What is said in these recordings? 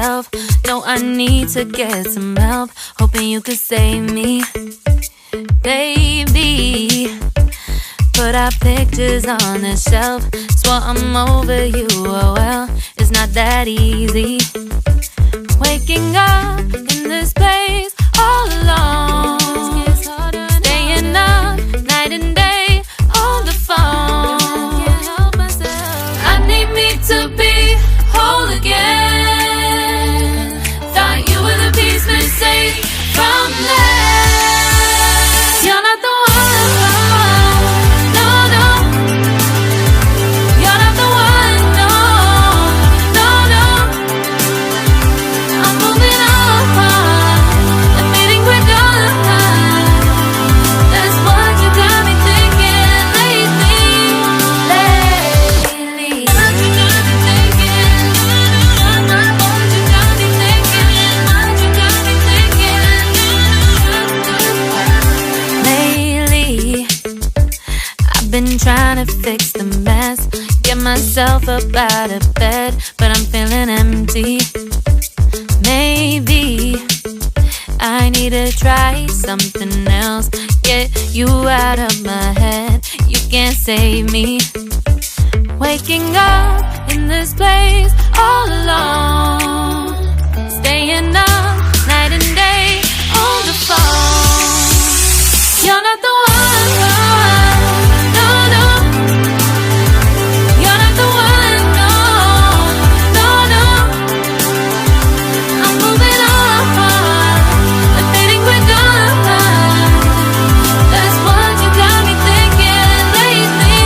myself. No, I need to get some help. Hoping you could save me, baby. Put our pictures on the shelf. Swore I'm over you, oh well, it's not that easy. Waking up in this place all alone, staying up night and day on the phone. I need me to be whole again. Thought you were the piece missing from left. You're not the one, no, no. You're not the one, no, no, no. I'm moving on, admitting we're done. That's what you got me thinking lately. What you got me thinking? What you got me thinking? What you got me thinking? Lately, I've been trying to fix the mess, get myself up out of bed, but I'm feeling empty. Maybe I need to try something else, get you out of my head. You can't save me. Waking up in this place all alone, staying up night and day on the phone. You're not the one, no, no. You're not the one, no, no, no. I'm moving on, admitting we're done. That's what you got me thinking lately.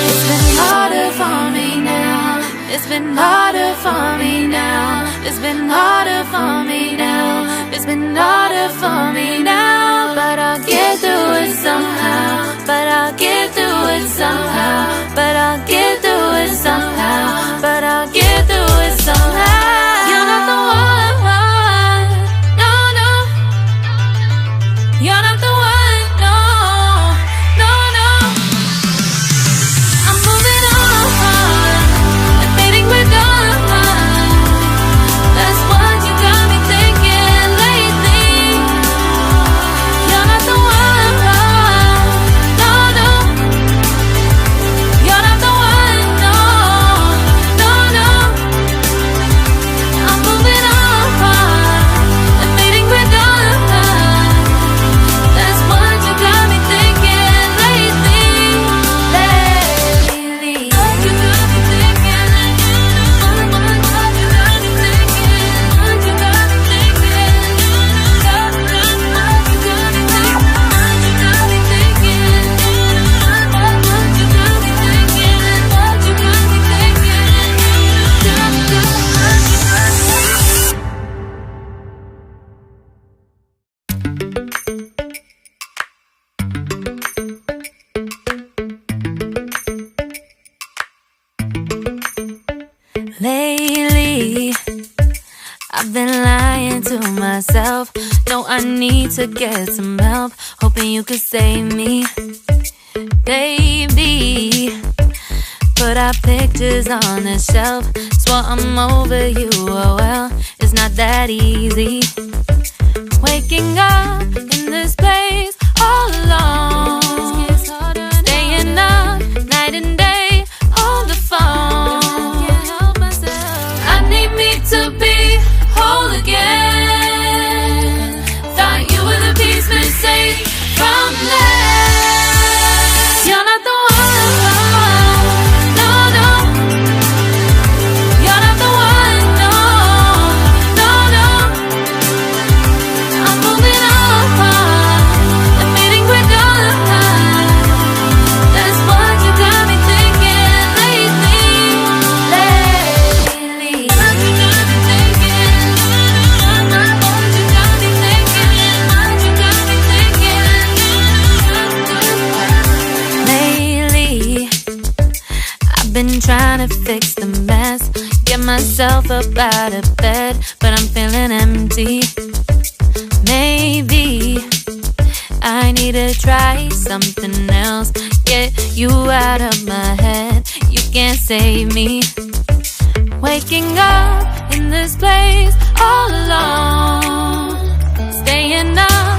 It's been harder for me now. It's been harder for me now. It's been harder for me now. It's been harder for me now. But I'll get through it somehow. But I'll get through it somehow. But I'll get through it somehow. But I'll get through it somehow. You're not the one, no, no. You're not the one, no, no, no. I'm moving on, admitting we're done. That's what you got me thinking lately. You're not the one, no, no. You're not the one, no, no, no. I'm moving on, admitting we're done. That's what you got me thinking lately. What you got me thinking? What you got me thinking? What you got me thinking? What you got me thinking? What you got me thinking? What you got me thinking? What you got me thinking? Lately, I've been lying to myself. No, I need to get some help. Hoping you could save me, baby. Put our pictures on the shelf. Swore I'm over you, oh well, it's not that easy. Waking up in this place all alone, staying up night and day on the phone. I need me to be whole again. Thought you were the piece missing from left. You're not the one, no, no. You're not the one, no, no, no. I'm moving on, admitting we're done. That's what you got me thinking lately. What you got me thinking? What you got me thinking? What you got me thinking? Lately, I've been trying to fix the mess, get myself up out of bed, but I'm feeling empty. Maybe I need to try something else, get you out of my head. You can't save me. Waking up in this place all alone, staying up